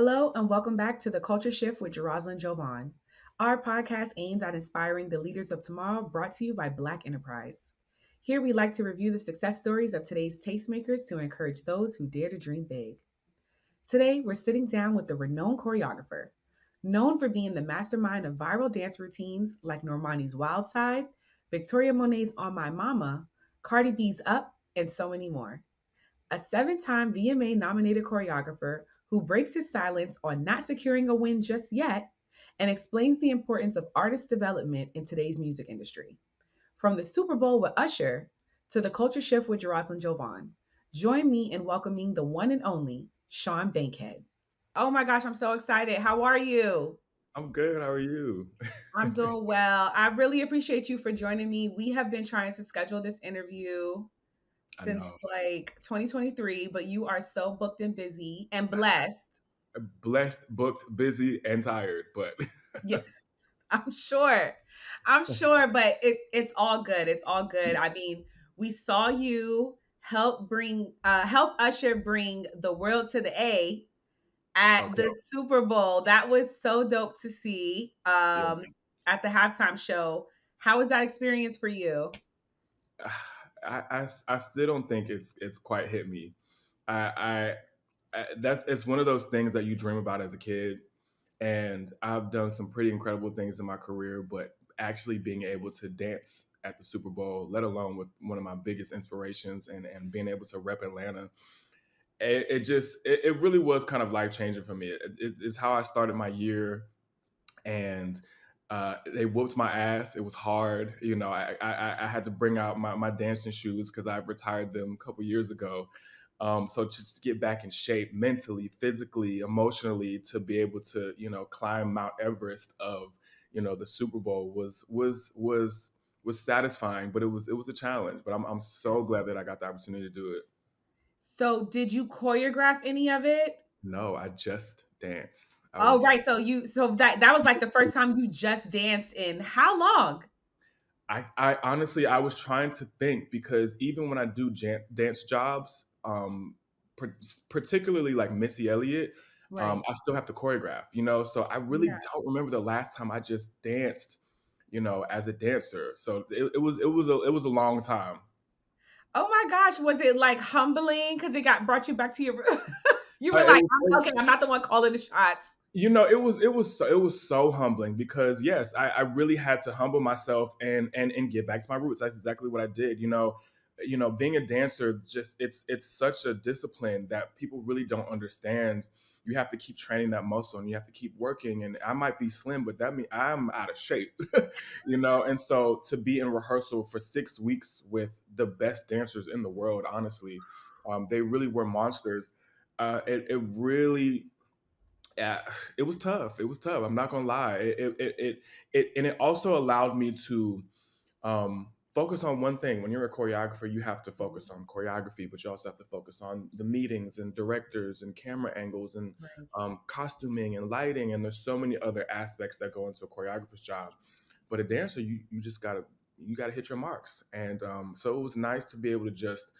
Hello, and welcome back to the Culture Shift with Jeroslyn Jovan. Our podcast aims at inspiring the leaders of tomorrow, brought to you by Black Enterprise. Here we like to review the success stories of today's tastemakers to encourage those who dare to dream big. Today, we're sitting down with the renowned choreographer, known for being the mastermind of viral dance routines like Normani's Wild Side, Victoria Monet's On My Mama, Cardi B's Up, and so many more. A 7-time VMA nominated choreographer who breaks his silence on not securing a win just yet and explains the importance of artist development in today's music industry. From the Super Bowl with Usher to the Culture Shift with Jeroslyn Jovan, join me in welcoming the one and only Sean Bankhead. Oh my gosh, I'm so excited. How are you? I'm good. How are you? I'm doing well. I really appreciate you for joining me. We have been trying to schedule this interview I since know. like 2023, but you are so booked and busy and blessed. Blessed, booked, busy, and tired, but Yeah, I'm sure. I'm sure, but it's all good. It's all good. I mean, we saw you help Usher bring the world to the A at okay. the Super Bowl. That was so dope to see Yeah. at the halftime show. How was that experience for you? I still don't think it's quite hit me. I, that's it's one of those things that you dream about as a kid, and I've done some pretty incredible things in my career, but actually being able to dance at the Super Bowl, let alone with one of my biggest inspirations, and being able to rep Atlanta, it really was kind of life changing for me. It's how I started my year, and they whooped my ass. It was hard. I had to bring out my dancing shoes because I retired them a couple years ago. So to just get back in shape mentally, physically, emotionally, to be able to climb Mount Everest of the Super Bowl was satisfying, but it was a challenge. But I'm so glad that I got the opportunity to do it. So, did you choreograph any of it? No, I just danced. I Oh, was right. So that was like the first time you just danced in how long? I honestly I was trying to think because even when I do dance jobs, particularly like Missy Elliott, Right. I still have to choreograph. So I really Yeah. don't remember the last time I just danced, as a dancer. So it was a long time. Oh my gosh, was it like humbling because it got brought you back to your you were It like, was. okay, I'm not the one calling the shots. It was so humbling because yes, I really had to humble myself and get back to my roots. That's exactly what I did. Being a dancer, just it's such a discipline that people really don't understand. You have to keep training that muscle and you have to keep working. And I might be slim, but that means I'm out of shape. And so to be in rehearsal for 6 weeks with the best dancers in the world, honestly, they really were monsters. It really, yeah, it was tough. It was tough. I'm not gonna lie. And it also allowed me to focus on one thing. When you're a choreographer, you have to Mhm. focus on choreography, but you also have to focus on the meetings and directors and camera angles and Right. costuming and lighting. And there's so many other aspects that go into a choreographer's job. But a dancer, you just gotta hit your marks. And so it was nice to be able to just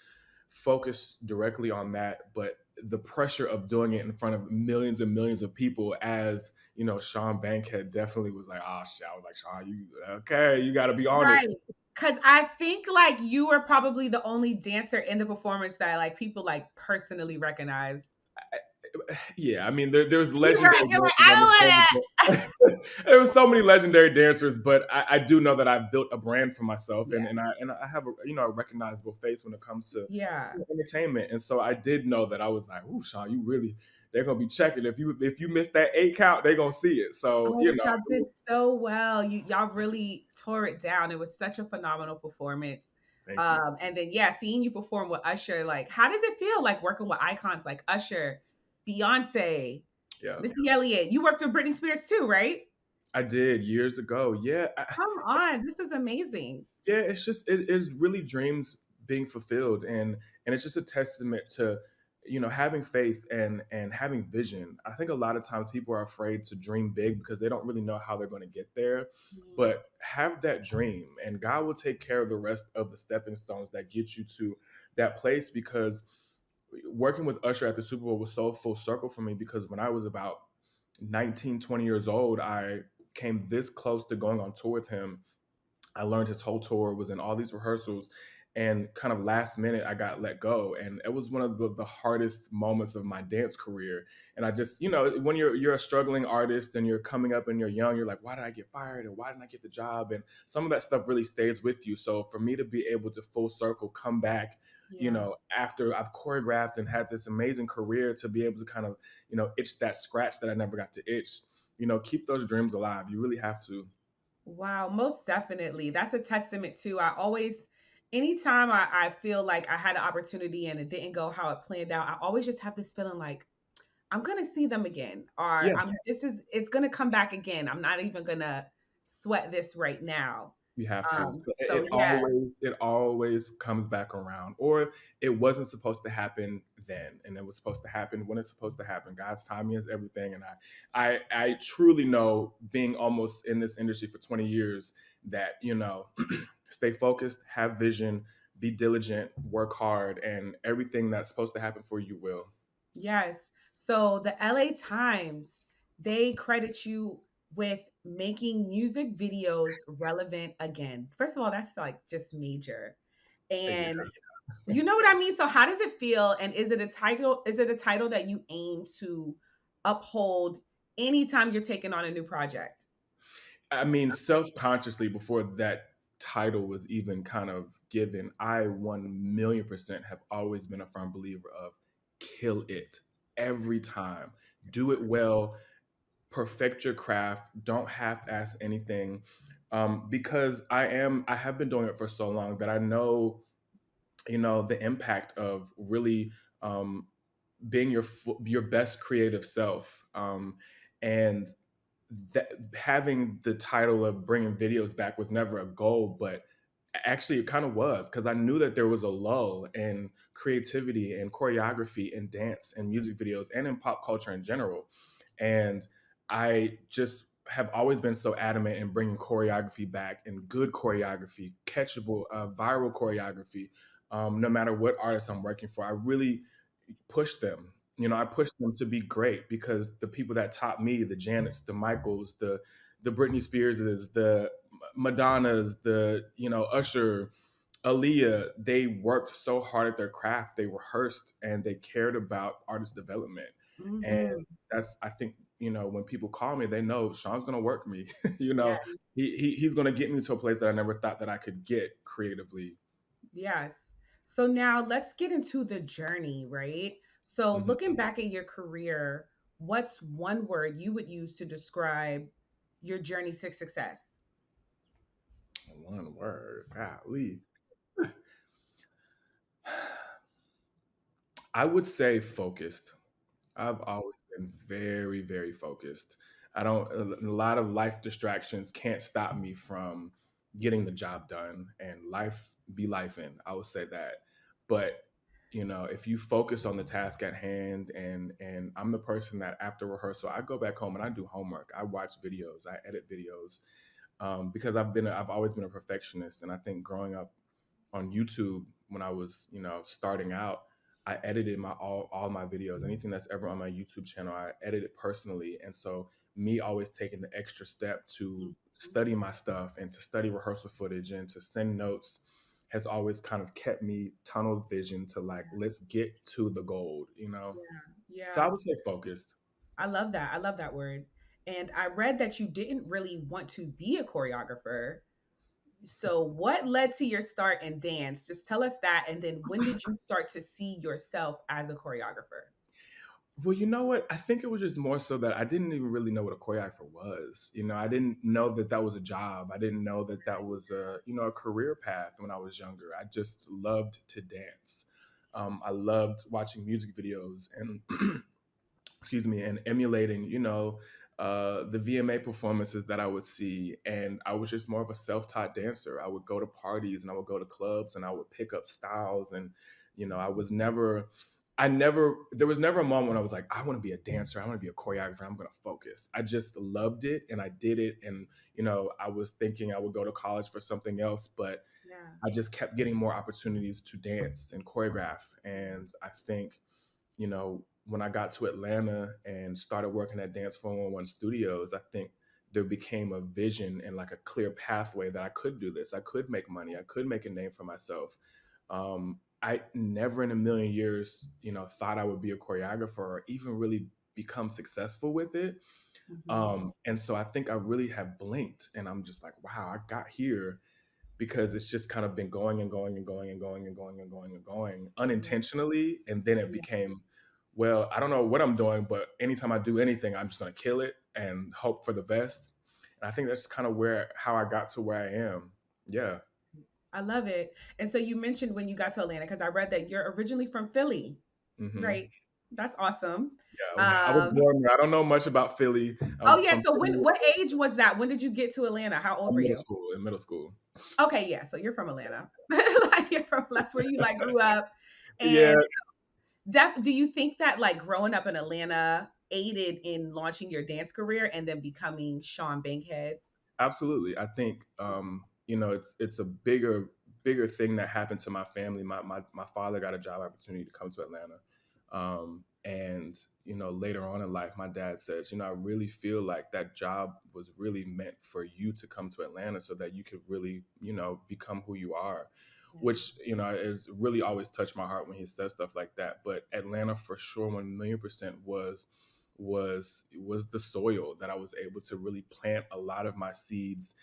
focus directly on that, but the pressure of doing it in front of millions and millions of people, as Sean Bankhead definitely was like, oh shit. I was like, Sean, you okay, you gotta be on it. Right. Because I think like you were probably the only dancer in the performance that like people like personally recognized. Yeah, I mean, there's You're legendary right. You're like, dancers on the I don't stage. There was so many legendary dancers, but I do know that I've built a brand for myself, Yeah. and I have a recognizable face when it comes to Yeah. entertainment. And so I did know that. I was like, "Ooh, Sean, you really, they're gonna be checking if you miss that 8 count, they're gonna see it." So Oh, but y'all did so well. Y'all really tore it down. It was such a phenomenal performance. thank you. And then yeah, seeing you perform with Usher, like how does it feel like working with icons like Usher, Beyonce, Yeah, Missy Elliott? You worked with Britney Spears too, right? I did years ago. Yeah, Come on, this is amazing. yeah. It's just it is really dreams being fulfilled, and it's just a testament to having faith and having vision. I think a lot of times people are afraid to dream big because they don't really know how they're going to get there. Mm. But have that dream, and God will take care of the rest of the stepping stones that get you to that place. Because working with Usher at the Super Bowl was so full circle for me, because when I was about 19, 20 years old, I came this close to going on tour with him. I learned his whole tour, was in all these rehearsals, and kind of last minute I got let go. And it was one of the hardest moments of my dance career. And I just, when you're a struggling artist and you're coming up and you're young, you're like, why did I get fired? And why didn't I get the job? And some of that stuff really stays with you. So for me to be able to full circle come back, Yeah. after I've choreographed and had this amazing career, to be able to kind of, itch that scratch that I never got to itch, keep those dreams alive. You really have to. Wow, most definitely. That's a testament to I always anytime I feel like I had an opportunity and it didn't go how it planned out, I always just have this feeling like I'm gonna see them again, or Yeah. it's gonna come back again. I'm not even gonna sweat this right now. You have to. So So yeah, it always comes back around. Or it wasn't supposed to happen then, and it was supposed to happen when it's supposed to happen. God's timing is everything, and I truly know, being almost in this industry for 20 years, that stay focused, have vision, be diligent, work hard, and everything that's supposed to happen for you will. yes. So the LA Times, they credit you with making music videos relevant again. First of all, that's like just major. Yeah. And you know what I mean? So how does it feel? And is it a title that you aim to uphold anytime you're taking on a new project? I mean, self-consciously, before that title was even kind of given, I 1,000,000% have always been a firm believer of kill it every time. Do it well, perfect your craft, don't half-ass anything. Because I have been doing it for so long that I know, the impact of really um, being your best creative self. And that having the title of bringing videos back was never a goal, but actually it kind of was, because I knew that there was a lull in creativity and choreography and dance and music videos and in pop culture in general. And I just have always been so adamant in bringing choreography back, and good choreography, catchable, viral choreography. No matter what artist I'm working for, I really push them. I push them to be great, because the people that taught me, the Janets, the Michaels, the Britney Spearses, the Madonnas, the Usher, Aaliyah, they worked so hard at their craft. They rehearsed and they cared about artist development. And Hmm. that's, I think, when people call me, they know Sean's gonna work me. Yeah. He's gonna get me to a place that I never thought that I could get creatively. Yes. So now let's get into the journey, right? So Mhm. looking back at your career, what's one word you would use to describe your journey to success? One word, golly. I would say focused. I've always been very, very focused. I don't, a lot of life distractions can't stop me from getting the job done, and life be life in. I would say that. But, if you focus on the task at hand, and I'm the person that after rehearsal, I go back home and I do homework. I watch videos, I edit videos, because I've always been a perfectionist. And I think growing up on YouTube when I was, starting out, I edited all my videos. Anything that's ever on my YouTube channel, I edit it personally. And so me always taking the extra step to study my stuff and to study rehearsal footage and to send notes has always kind of kept me tunnel vision to, like, let's get to the gold. Yeah. So I Yeah. would say focused. I love that. I love that word. And I read that you didn't really want to be a choreographer. So, what led to your start in dance? Just tell us that. And then, when did you start to see yourself as a choreographer? Well, you know what? I think it was just more so that I didn't even really know what a choreographer was. I didn't know that that was a job. I didn't know that that was a career path when I was younger. I just loved to dance. I loved watching music videos and excuse me, and emulating, the VMA performances that I would see. And I was just more of a self-taught dancer. I would go to parties and I would go to clubs and I would pick up styles. And, I was never, there was never a moment when I was like, I want to be a dancer, I want to be a choreographer, I'm going to focus. I just loved it and I did it. And, I was thinking I would go to college for something else, but Yeah. I just kept getting more opportunities to dance and choreograph. And I think, when I got to Atlanta and started working at Dance 411 Studios, I think there became a vision and like a clear pathway that I could do this. I could make money. I could make a name for myself. I never in a million years, thought I would be a choreographer or even really become successful with it. Mm-hmm. And so I think I really have blinked and I'm just like, wow, I got here because it's just kind of been going and going and going and going and going and going and going Yeah. unintentionally. And then it Yeah. became, well, I don't know what I'm doing, but anytime I do anything, I'm just going to kill it and hope for the best. And I think that's kind of how I got to where I am. Yeah. I love it. And so you mentioned when you got to Atlanta, because I read that you're originally from Philly, Hmm. right? That's awesome. Yeah. I was Um, born there. I don't know much about Philly. oh I'm yeah. from So Philly, what age was that? When did you get to Atlanta? How old were middle you? school, in middle school. Okay, yeah. So you're from Atlanta. Like you're from that's where you like grew up. Yeah. And do you think that like growing up in Atlanta aided in launching your dance career and then becoming Sean Bankhead? Absolutely. I think it's a bigger thing that happened to my family. My father got a job opportunity to come to Atlanta. And later on in life, my dad says, I really feel like that job was really meant for you to come to Atlanta so that you could really, become who you are, Yeah. which, is really always touched my heart when he says stuff like that. But Atlanta for sure 1,000,000% was the soil that I was able to really plant a lot of my seeds.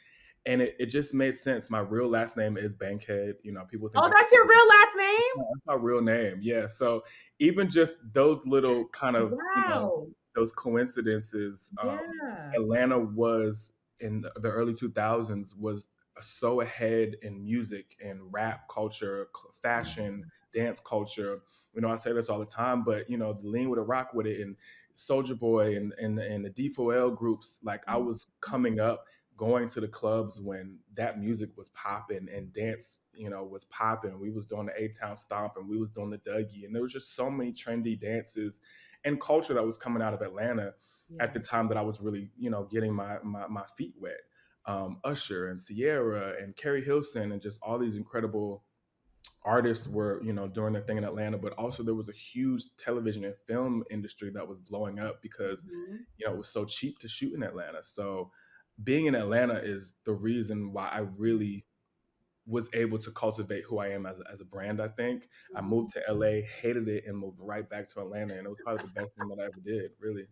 And it just made sense. My real last name is Bankhead. People think Oh, that's that's your real last name? my real name. Yeah. So even just those little kind of, Wow. those coincidences, Yeah. Atlanta was in the early 2000s was so ahead in music and rap culture, fashion, dance culture. I say this all the time, but the Lean with a Rock with it and Soldier Boy and the D4L groups, like I Mhm. was coming up going to the clubs when that music was popping and dance, was popping. We was doing the A-Town Stomp and we was doing the Dougie. And there was just so many trendy dances and culture that was coming out of Atlanta at Yeah. the time that I was really, getting my feet wet. Usher and Sierra and Carrie Hilson and just all these incredible artists were, doing their thing in Atlanta, but also there was a huge television and film industry that was blowing up because, Mhm. it was so cheap to shoot in Atlanta. So being in Atlanta is the reason why I really was able to cultivate who I am as a brand. I think I Mhm. moved to LA, hated it, and moved right back to Atlanta, and it was probably the best thing that I ever did. Really,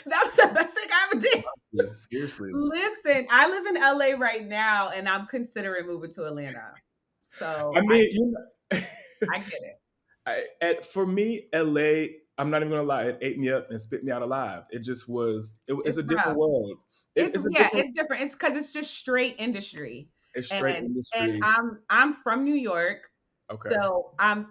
That was the best thing I ever did. yeah, seriously. Listen, I live in LA right now and I'm considering moving to Atlanta. I So mean, I get it. for me, LA. I'm not even gonna lie. It ate me up and spit me out alive. It just was. It's It's a different rough. world. It's It's a yeah, different. it's different. It's because it's just straight industry. It's straight And industry. I'm from New York. Okay. So I'm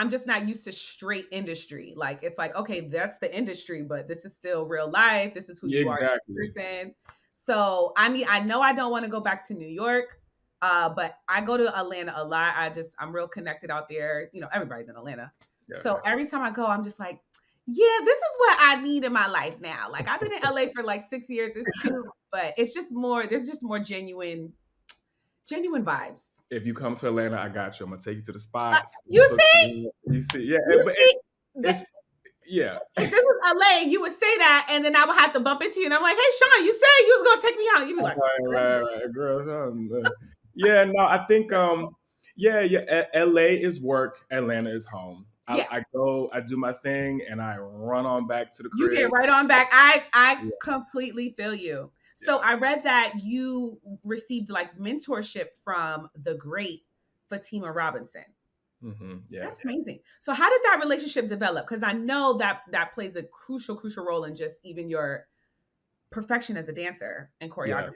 just not used to straight industry. Like it's like, okay, that's the industry, but this is still real life. This is who Yeah, you are as exactly. a person. So I mean, I know I don't want to go back to New York. But I go to Atlanta a lot. I'm real connected out there. Everybody's in Atlanta. Yeah, So yeah. every time I go, I'm just like, yeah, this is what I need in my life now. Like I've been in LA for like 6 years. It's cute, but it's just more. There's just more genuine vibes. If you come to Atlanta, I got you. I'm gonna take you to the Uh, spots. you Hook see, you up. You see, yeah, you but see that it's yeah. if this was LA, you would say that, and then I would have to bump into you, and I'm like, "Hey, Sean, you said you was gonna take me out." You'd be like, Right, girl. Yeah, no, I think yeah. LA is work, Atlanta is home. "Yeah." I go, I do my thing, and I run on back to the You get crib. right on back. I Yeah, completely feel you. yeah. So I read that you received like mentorship from the great Fatima Robinson. Yeah. That's amazing. So how did that relationship develop? Because I know that plays a crucial role in just even your perfection as a dancer and Yeah. choreographer.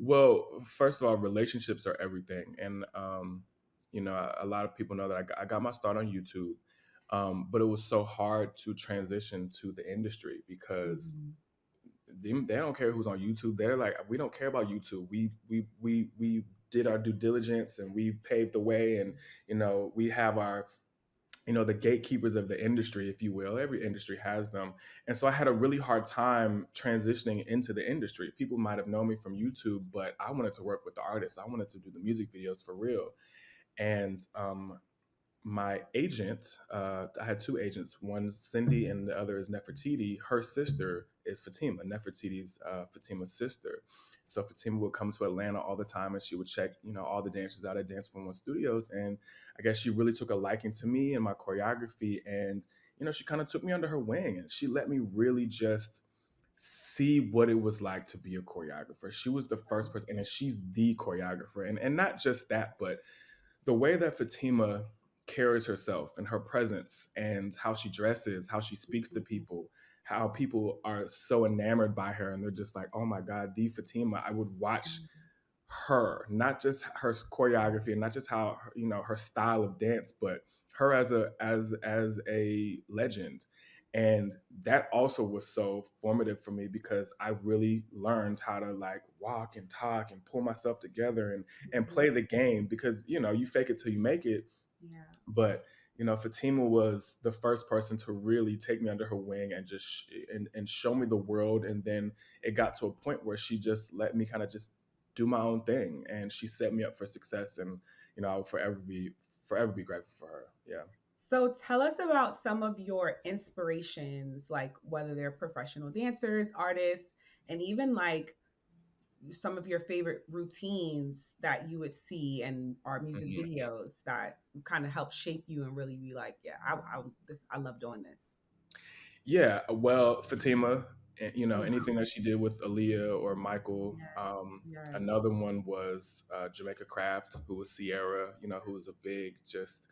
Well, first of all, relationships are everything, and a lot of people know that I got my start on YouTube, but it was so hard to transition to the industry because Mhm. they don't care who's on YouTube. They're like, we don't care about YouTube. We did our due diligence and we paved the way, and we have our the gatekeepers of the industry, if you will. Every industry has them. And so I had a really hard time transitioning into the industry. People might have known me from YouTube, but I wanted to work with the artists. I wanted to do the music videos for real. And my agent, I had two agents. One's Cindy and the other is Nefertiti. Her sister is Fatima. Nefertiti's Fatima's sister. So Fatima would come to Atlanta all the time, and she would check, all the dancers out at Dance 101 Studios. And I guess she really took a liking to me and my choreography. And, she kind of took me under her wing, and she let me really just see what it was like to be a choreographer. She was the first person, and she's the choreographer. And not just that, but the way that Fatima carries herself and her presence and how she dresses, how she speaks to people, how people are so enamored by her and they're just like, oh my God, the Fatima. I would watch her, not just her choreography and not just how, her style of dance, but her as a legend. And that also was so formative for me because I really learned how to like walk and talk and pull myself together and play the game because, you fake it till you make it. Yeah. But, Fatima was the first person to really take me under her wing and just and show me the world. And then it got to a point where she just let me kind of just do my own thing, and she set me up for success. And I'll forever be grateful for her. Yeah. So tell us about some of your inspirations, like whether they're professional dancers, artists, and even like some of your favorite routines that you would see and our music Mhm. videos that kind of help shape you and really be like, yeah, I love doing this. Yeah, well, Fatima, Mhm. anything that she did with Aaliyah or Michael. Yes, yes. Another one was Jamaica Craft, who was Sierra, who was a big, just,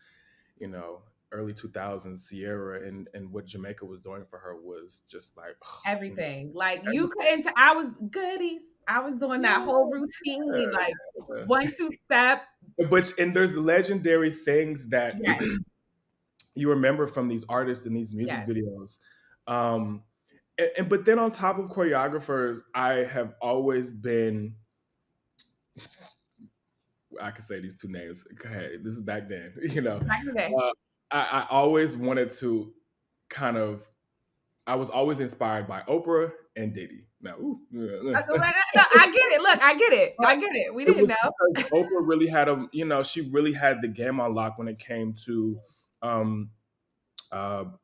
you know, early 2000s Sierra, and what Jamaica was doing for her was just like, Everything. Like you everything. couldn't, I was goodies. I was doing that whole routine, like Yeah. 1 2 step. And there's legendary things that Yes, you remember from these artists and these music yes. videos. Um, but then on top of choreographers, I have always been, I can say these two names. Go ahead. This is back then, Back in the day. uh, I always wanted to kind of, I was always inspired by Oprah and Diddy. Now, No, I get it. Look, I get it. I get it. We it didn't was know. because Oprah really had she really had the game on lock when it came to um,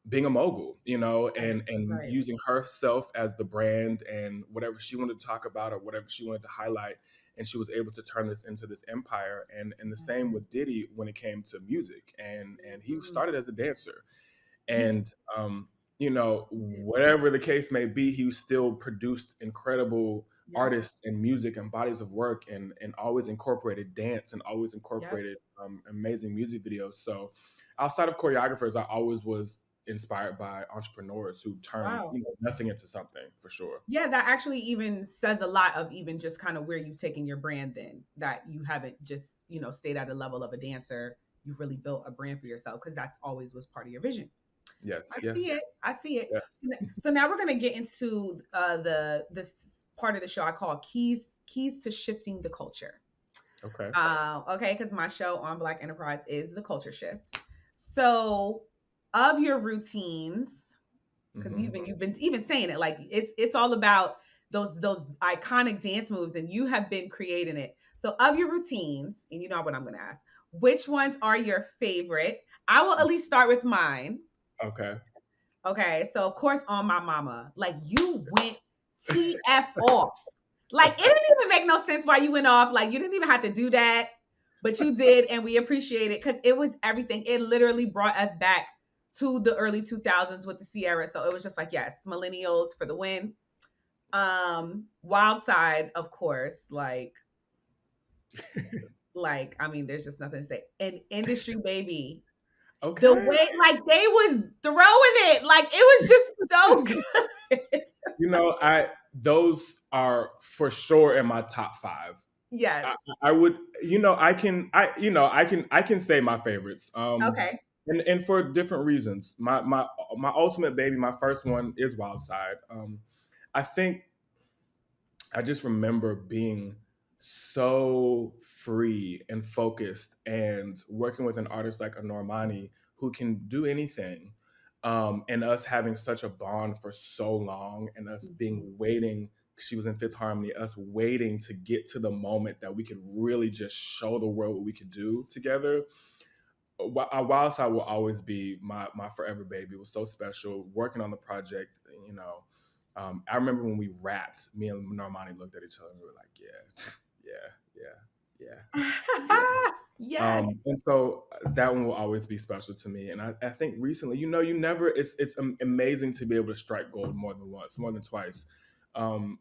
being a mogul, Right, and right. using herself as the brand and whatever she wanted to talk about or whatever she wanted to highlight, and she was able to turn this into this empire. And the same with Diddy when it came to music, and he Mhm. started as a dancer, He and did. whatever the case may be, he still produced incredible Yep, artists and music and bodies of work, and always incorporated dance and always yep. incorporated amazing music videos. So outside of choreographers, I always was inspired by entrepreneurs who turn Wow. nothing into something, for sure. Yeah, that actually even says a lot of even just kind of where you've taken your brand then, that you haven't just, stayed at a level of a dancer. You've really built a brand for yourself because that's always was part of your vision. Yes, I see yes, it. I see it. yeah. So now we're gonna get into the this part of the show I call keys to shifting the culture. Okay. Okay, because my show on Black Enterprise is the culture shift. So, of your routines, because Hmm. you've been even saying it, like it's all about those iconic dance moves, and you have been creating it. So, of your routines, and you know what I'm gonna ask, which ones are your favorite? I will at least start with mine. Okay. Okay, so of course on my mama, like you went TF off. Like it didn't even make no sense why you went off. Like you didn't even have to do that, but you did, and we appreciate it because it was everything. It literally brought us back to the early 2000s with the Sierra. So it was just like, yes, millennials for the win. Wild Side, of course, like I mean, there's just nothing to say. An industry baby, the Okay. way like they was throwing it, like it was just so good. I those are for sure in my top five. Yes. I would, I can say my favorites. Okay. And for different reasons. My ultimate baby, my first one is Wild Side. I think I just remember being so free and focused, and working with an artist like a Normani who can do anything, and us having such a bond for so long, and us Mhm. being waiting. She was in Fifth Harmony, us waiting to get to the moment that we could really just show the world what we could do together. Whilst I will always be my forever baby, it was so special working on the project. You know, I remember when we rapped, me and Normani looked at each other and we were like, yeah, yeah, yeah, yeah, yeah. Yes. And so that one will always be special to me. And I think recently, you never, it's amazing to be able to strike gold more than once, more than twice. And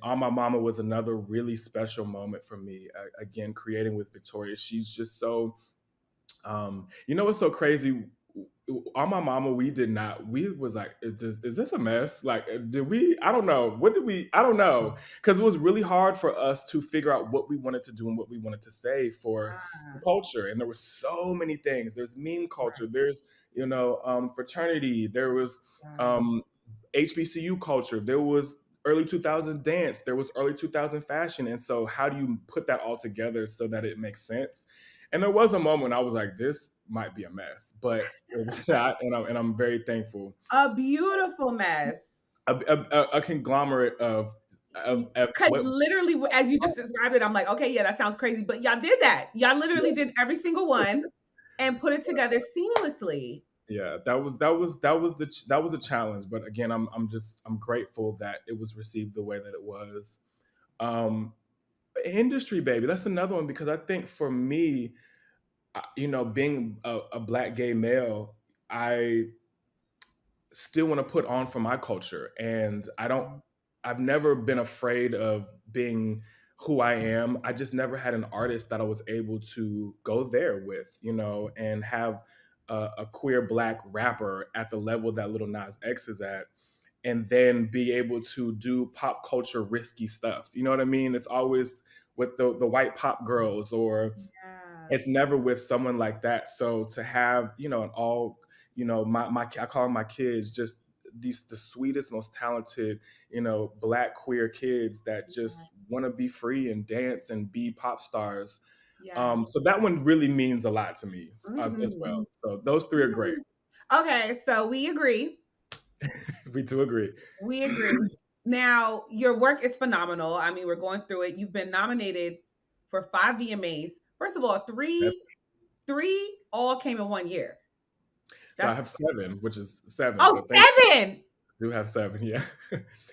On My Mama was another really special moment for me. Again, creating with Victoria, she's just so, what's so crazy? On My Mama, we did not. We was like, is this a mess? Like, did we? I don't know. What did we? I don't know, because it was really hard for us to figure out what we wanted to do and what we wanted to say for the Ah, culture. And there were so many things. There's meme culture. right. There's fraternity. There was Yes. um, HBCU culture. There was early 2000 dance. There was early 2000 fashion. And so, how do you put that all together so that it makes sense? And there was a moment when I was like, this might be a mess, but it was not. And I'm very thankful. A beautiful mess. A conglomerate of Because what. literally, as you just described it, I'm like, okay, yeah, that sounds crazy. But y'all did that. Y'all literally did every single one and put it together seamlessly. Yeah, that was a challenge, but again, I'm grateful that it was received the way that it was. Um, Industry, baby, that's another one, because I think for me, being a black gay male, I still want to put on for my culture, and I've never been afraid of being who I am. I just never had an artist that I was able to go there with, and have a queer black rapper at the level that Lil Nas X is at, and then be able to do pop culture risky stuff. You know what I mean? It's always with the white pop girls, or Yes. it's never with someone like that. So to have, an all, my I call them my kids, just the sweetest, most talented, black queer kids that just want to be free and dance and be pop stars. Yes. So that one really means a lot to me as Mhm. well. So those three are great. Mhm. Okay, so we agree. We do agree. We agree. Now, your work is phenomenal. I mean, we're going through it. You've been nominated for 5 VMAs. First of all, three all came in 1 year. So I That's have seven, which is seven. oh So thank you. 7. I do have seven. Yeah.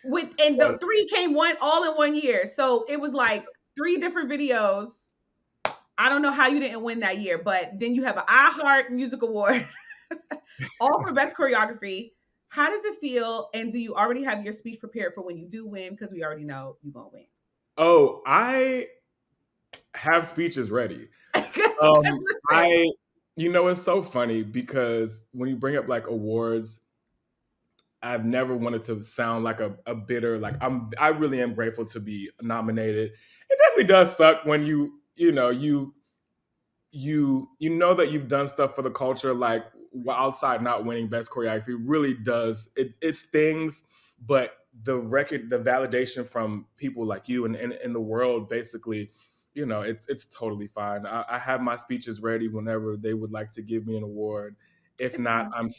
With and But the three came one all in 1 year. So it was like three different videos. I don't know how you didn't win that year, but then you have an iHeart Music Award, all for best choreography. How does it feel? And do you already have your speech prepared for when you do win? Because we already know you're gonna win. oh, I have speeches ready. Because listen, I, it's so funny because when you bring up like awards, I've never wanted to sound like a bitter, like I really am grateful to be nominated. It definitely does suck when you know that you've done stuff for the culture, like outside not winning best choreography really does it stings. But the validation from people like you and in the world, basically, it's totally fine. I have my speeches ready whenever they would like to give me an award. If it's not, fine.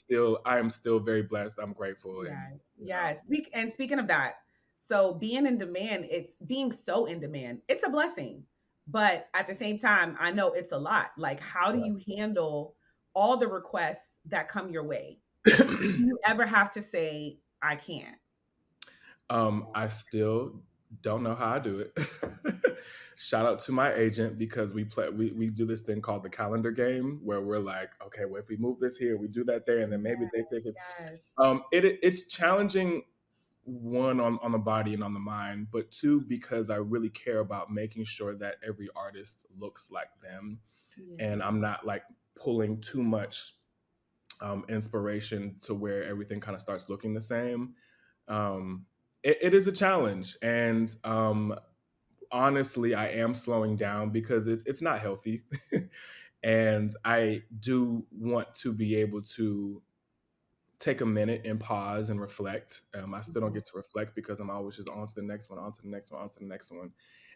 I am still very blessed. I'm grateful. And Yes, yes. Speaking of that, so being in demand, it's being so in demand. It's a blessing, but at the same time, I know it's a lot. Like, how do you handle all the requests that come your way? Do you ever have to say, "I can't"? I still don't know how I do it. Shout out to my agent, because we do this thing called the calendar game, where we're like, okay, well, if we move this here, we do that there, and then maybe they think it. Yes. It's challenging, one, on the body and on the mind, but two, because I really care about making sure that every artist looks like them, Yeah. and I'm not like pulling too much inspiration to where everything kind of starts looking the same. Um, it is a challenge, and honestly, I am slowing down because it's not healthy, and I do want to be able to take a minute and pause and reflect. I still don't Mhm. get to reflect because I'm always just on to the next one, on to the next one, on to the next one.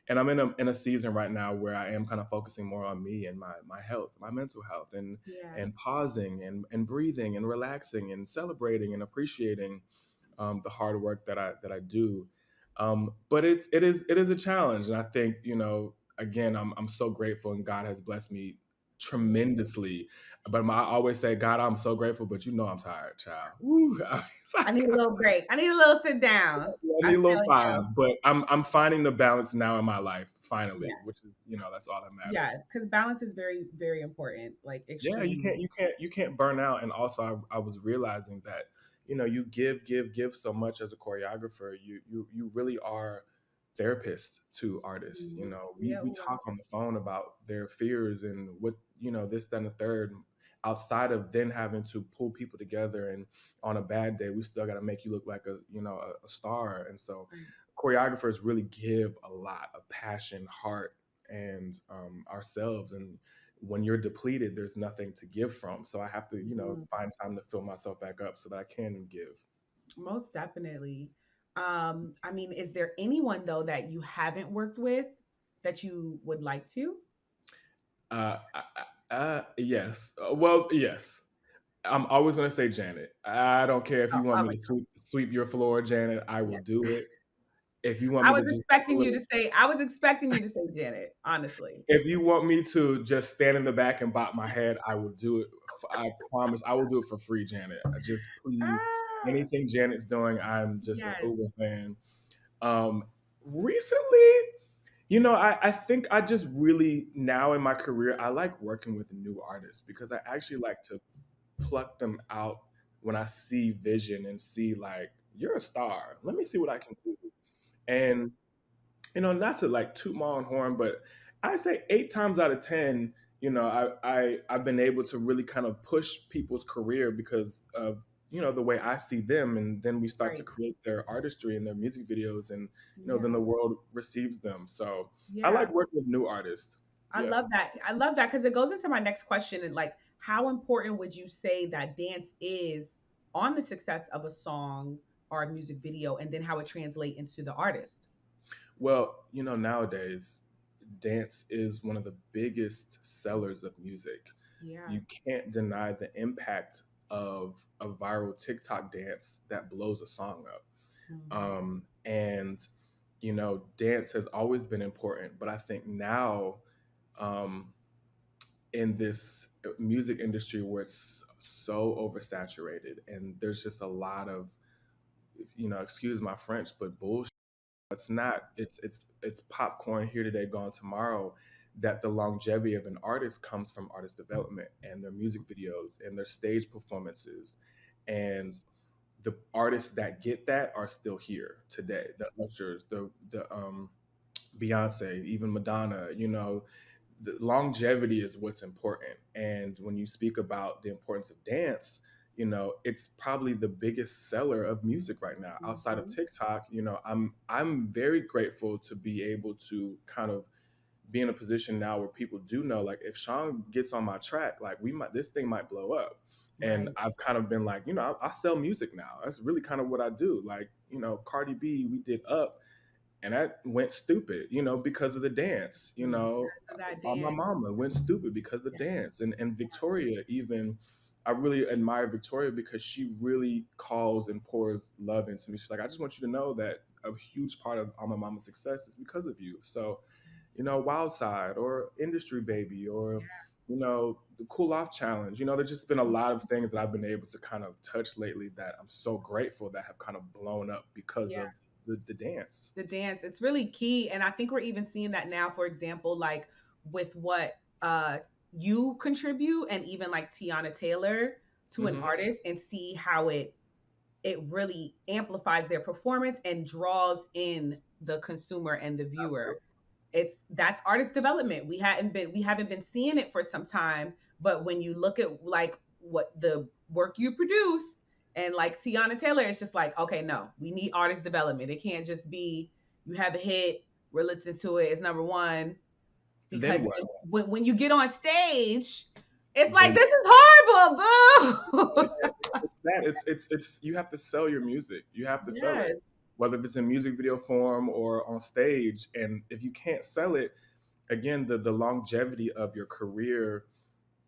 And I'm in a season right now where I am kind of focusing more on me and my health, my mental health, Yeah. and pausing and breathing and relaxing and celebrating and appreciating the hard work that I do. But it is a challenge, and I think, again, I'm so grateful, and God has blessed me tremendously. But I always say, God, I'm so grateful, but I'm tired, child. Woo. I need a little break. I need a little sit down. I I need a little feel you. time, but I'm finding the balance now in my life finally, Yeah. which is, that's all that Yeah. matters. Because balance is very, very important. Like Yeah, you extremely. can't burn out. And also, I was realizing that, you give so much as a choreographer. You really are therapist to artists. We Yeah. we Wow. talk on the phone about their fears and what, this, then the third. Outside of then having to pull people together, and on a bad day, we still got to make you look like a star. And so, Right. choreographers really give a lot of passion, heart, and ourselves. And when you're depleted, there's nothing to give from. So I have to, Mhm. find time to fill myself back up so that I can give. Most definitely. I mean, is there anyone though that you haven't worked with that you would like to? Yes. Well, yes. I'm always going to say Janet. I don't care if Oh, you want oh me my to God. sweep your floor, Janet. I will Yeah. do it. If you want me to just do a little, I was expecting you to say Janet, honestly. if you want me to just stand in the back and bop my head, I will do it. I promise, I will do it for free, Janet. Just please, Ah, anything Janet's doing, I'm just an yes. uber fan. Um, Recently, I think I just really, now in my career, I like working with new artists because I actually like to pluck them out when I see vision and see, like, you're a star. Let me see what I can do. And not to like toot my own horn, but I say 8 times out of 10, I've been able to really kind of push people's career because of, the way I see them. And then we start to Right. create their artistry and their music videos, and, then Yeah. the world receives them. So I Yeah. like working with new artists. I Yeah. love that. I love that because it goes into my next question. And like, how important would you say that dance is on the success of a song or a music video, and then how it translate into the artist? Well, nowadays, dance is one of the biggest sellers of music. Yeah. You can't deny the impact of a viral TikTok dance that blows a song up. Mhm. And dance has always been important, but I think now, um, in this music industry where it's so oversaturated, and there's just a lot of, excuse my French, but bullshit. It's not. It's popcorn here today, gone tomorrow. That the longevity of an artist comes from artist development and their music videos and their stage performances, and the artists that get that are still here today. The Ushers, the Beyonce, even Madonna. The longevity is what's important. And when you speak about the importance of dance, it's probably the biggest seller of music right now outside of Mhm. TikTok. I'm very grateful to be able to kind of be in a position now where people do know, like, if Sean gets on my track, like, this thing might blow up. And Right. I've kind of been like, I sell music now. That's really kind of what I do. Like, Cardi B, we did Up, and that went stupid, because of the dance. For that On My dance. Mama went stupid because of the Yeah. dance. And Victoria, even, I really admire Victoria because she really calls and pours love into me. She's like, I just want you to know that a huge part of On My Mama's success is because of you. So, Wild Side or Industry Baby or, the Cool Off Challenge. There's just been a Yeah. lot of things that I've been able to kind of touch lately that I'm so grateful that have kind of blown up because Yeah. of the dance. The dance, it's really key. And I think we're even seeing that now, for example, like with what you contribute and even like Tiana Taylor to an Hmm. artist, and see how it really amplifies their performance and draws in the consumer and the viewer. That's artist development. We haven't been seeing it for some time, but when you look at like what the work you produce and like Tiana Taylor, it's just like, okay, no, we need artist development. It can't just be you have a hit, we're listening to it, it's number one. And Because then what? when you get on stage, it's like Then this is horrible, yeah, boo. it's that. You have to sell your music. You have to sell it. Yes. whether if it's in music video form or on stage. And if you can't sell it, again, the longevity of your career,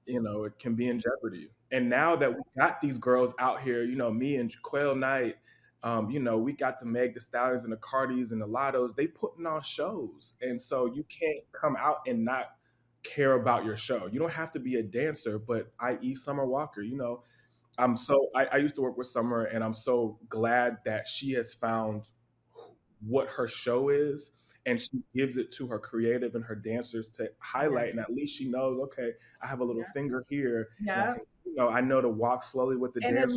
it can be in jeopardy. And now that we got these girls out here, me and Jaquel Knight, we got the Meg the Stallions and the Cardis and the Lottos, they putting on shows. And so you can't come out and not care about your show. You don't have to be a dancer, but i.e. Summer Walker, I used to work with Summer, and I'm so glad that she has found what her show is, and she gives it to her creative and her dancers to Yeah. highlight, and at least she knows, okay, I have a little Yeah. finger here, and I Yeah. can, I know to walk slowly with the And it dancers.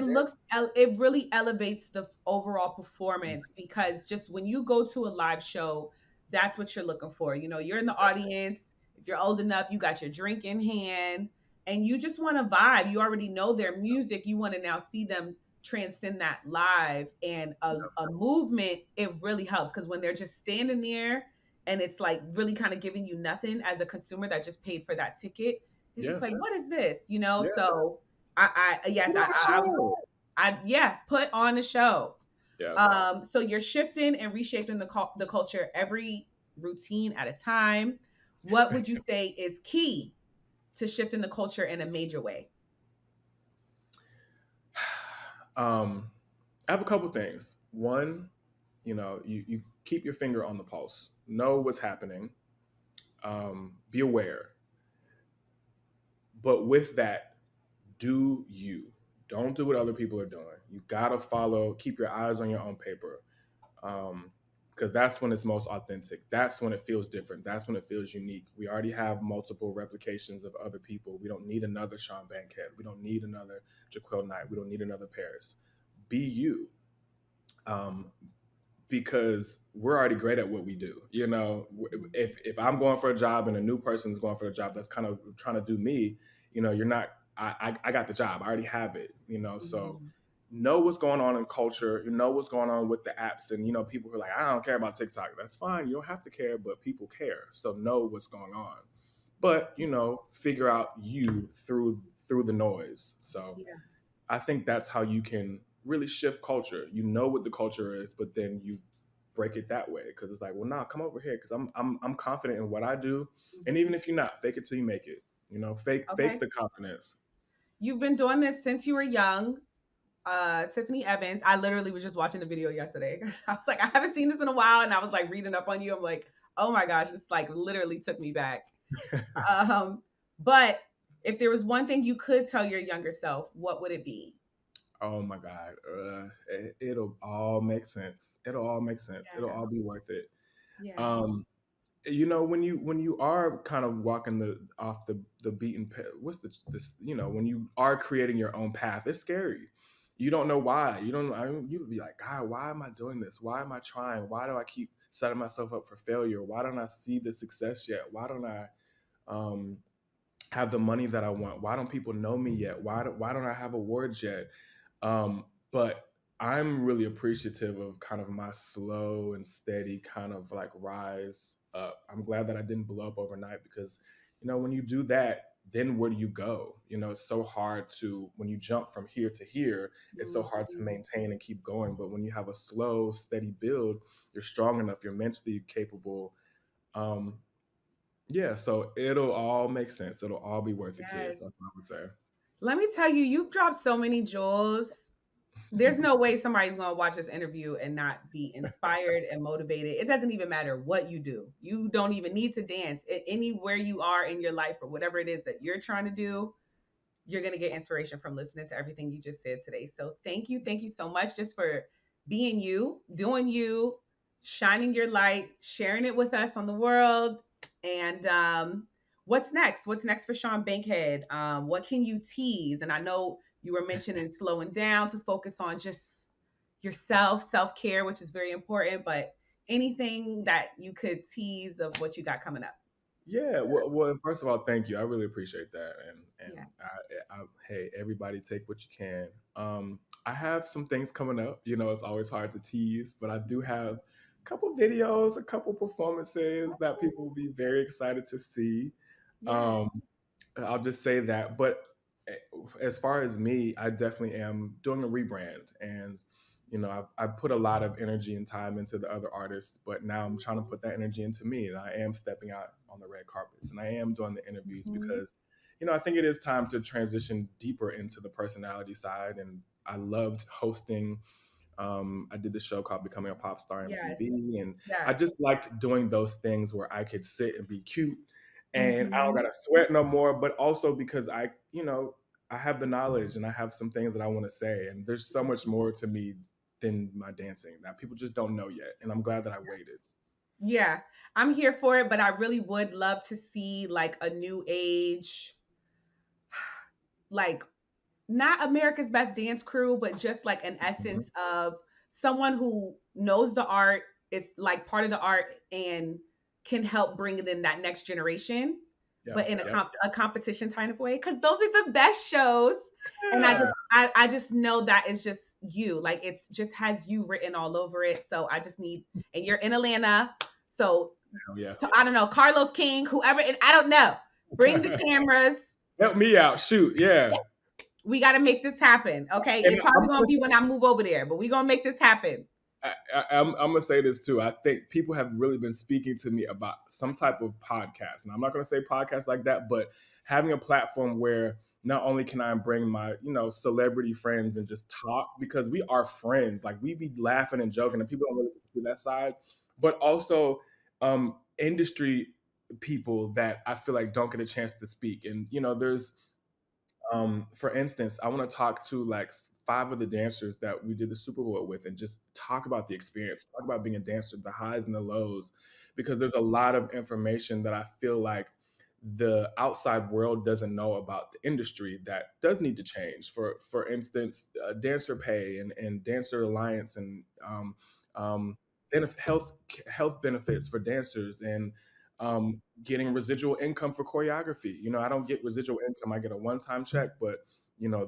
looks it really elevates the overall performance, because just when you go to a live show, that's what you're looking for. You're in the audience. If you're old enough, you got your drink in hand, and you just want to vibe. You already know their music. You want to now see them transcend that live. And a movement, it really helps, because when they're just standing there and it's like really kind of giving you nothing as a consumer that just paid for that ticket, it's just Yeah, like, what is this? yeah. So yes, Put on a show. yeah, put on a show. Yeah. So you're shifting and reshaping the culture every routine at a time. What would you say is key to shifting the culture in a major way? I have a couple things. One, you keep your finger on the pulse, know what's happening, be aware. But with that, do you. Don't do what other people are doing. You gotta follow, keep your eyes on your own paper. Because that's when it's most authentic. That's when it feels different. That's when it feels unique. We already have multiple replications of other people. We don't need another Sean Bankhead. We don't need another Jaquel Knight. We don't need another Paris. Be you. Um, because we're already great at what we do. If I'm going for a job and a new person is going for a job that's kind of trying to do me, you're not. I got the job. I already have it. So Mhm. know what's going on in culture. You know what's going on with the apps, and people who are like, I don't care about TikTok. That's fine. You don't have to care, but people care. So know what's going on. But figure out you through the noise. So Yeah. I think that's how you can really shift culture. You know what the culture is, but then you break it that way, because it's like, well, nah, come over here because I'm confident in what I do, and even Mhm. if you're not, fake it till you make it. Fake Okay. the confidence. You've been doing this since you were young. Tiffany Evans. I literally was just watching the video yesterday. I was like, I haven't seen this in a while, and I was like reading up on you. I'm like, oh my gosh, it's like literally took me back. Um, but if there was one thing you could tell your younger self, what would it be? Oh my God, it'll all make sense. It'll all make sense. It'll Yeah. all be worth it. Yeah. Um, when you are kind of walking the off the beaten path, what's this when you are creating your own path, it's scary. You don't know why. You don't. You'll be like, God, why am I doing this? Why am I trying? Why do I keep setting myself up for failure? Why don't I see the success yet? Why don't I um, have the money that I want? Why don't people know me yet? Why don't I have awards yet? But I'm really appreciative of kind of my slow and steady kind of like rise up. I'm glad that I didn't blow up overnight, because, when you do that, then where do you go? It's so hard to, when you jump from here to here, it's so hard to Mhm. maintain and keep going. But when you have a slow, steady build, you're strong enough, you're mentally capable. Um, yeah, so it'll all make sense. It'll all be worth it, kid. Yes. That's what I would say. Let me tell you, you've dropped so many jewels. There's no way somebody's going to watch this interview and not be inspired and motivated. It doesn't even matter what you do. You don't even need to dance. Anywhere you are in your life or whatever it is that you're trying to do, you're going to get inspiration from listening to everything you just said today. So thank you. Thank you so much just for being you, doing you, shining your light, sharing it with us on the world. And what's next? What's next for Sean Bankhead? What can you tease? And I know you were mentioning slowing down to focus on just yourself, self care, which is very important, but anything that you could tease of what you got coming up? Yeah, well, first of all, thank you. I really appreciate that, and Yeah. hey, everybody, take what you can. I have some things coming up. It's always hard to tease, but I do have a couple videos, a couple performances that people will be very excited to see. Yeah. Um, I'll just say that. But eh, as far as me, I definitely am doing a rebrand, and I put a lot of energy and time into the other artists, but now I'm trying to put that energy into me, and I am stepping out on the red carpets, and I am doing the interviews because, I think it is time to transition deeper into the personality side. And I loved hosting. I did the show called Becoming a Pop Star Yes. MTV, and I Yes. just liked doing those things where I could sit and be cute, and I don't Mhm. gotta sweat no more. But also because I have the knowledge and I have some things that I want to say, and there's so much more to me than my dancing that people just don't know yet. And I'm glad that I waited. Yeah, I'm here for it, but I really would love to see like a new age, like not America's Best Dance Crew, but just like an Mhm. essence of someone who knows the art, is like part of the art, and can help bring in that next generation, Yeah. but in Yeah. a competition kind of way. Because those are the best shows, and Yeah. I just know that is just you. Like it's just has you written all over it. So I just need, and you're in Atlanta, so Yeah. I don't know, Carlos King, whoever, and I don't know. Bring the cameras. Help me out. Shoot. Yeah. We got to make this happen. Okay. And It's probably going to be when I move over there, but we're going to make this happen. I'm gonna say this too. I think people have really been speaking to me about some type of podcast. And I'm not gonna say podcast like that, but having a platform where not only can I bring my, celebrity friends and just talk, because we are friends. Like we be laughing and joking, and people don't really see that side. But also industry people that I feel like don't get a chance to speak. And there's for instance, I want to talk to like 5 of the dancers that we did the Super Bowl with, and just talk about the experience, talk about being a dancer, the highs and the lows, because there's a lot of information that I feel like the outside world doesn't know about the industry that does need to change. For instance, dancer pay and dancer alliance, and um, health benefits for dancers, and getting residual income for choreography. I don't get residual income. I get a one-time check, but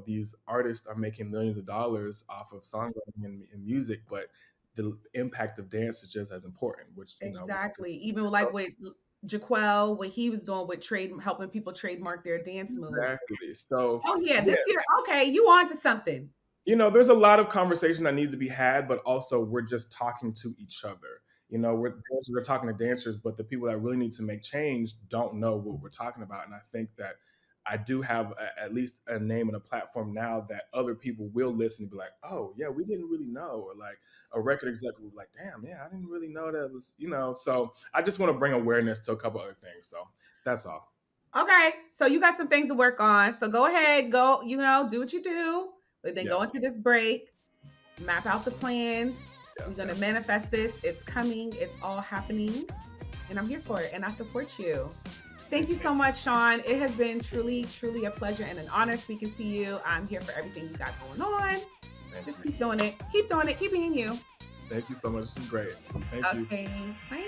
these artists are making millions of dollars off of songwriting and music, but the impact of dance is just as important, which, Exactly. just Even like with Jaquel, what he was doing with helping people trademark their dance moves. exactly. So Oh yeah, yeah, this year. Okay, you on to something. there's a lot of conversation that needs to be had, but also we're just talking to each other. We're talking to dancers, but the people that really need to make change don't know what we're talking about. And I think that I do have at least a name and a platform now that other people will listen and be like, oh, yeah, we didn't really know. Or like a record executive will be like, damn, yeah, I didn't really know that was. So I just want to bring awareness to a couple other things. So that's all. Okay, so you got some things to work on. So go ahead, go, do what you do, but then Yeah. go into this break, map out the plans. Yeah. We're going to manifest this. It's coming. It's all happening. And I'm here for it. And I support you. Thank you so much, Sean. It has been truly, truly a pleasure and an honor speaking to you. I'm here for everything you got going on. Just keep doing it. Keep doing it. Keep being you. Thank you so much. This is great. Thank you. Okay. Bye.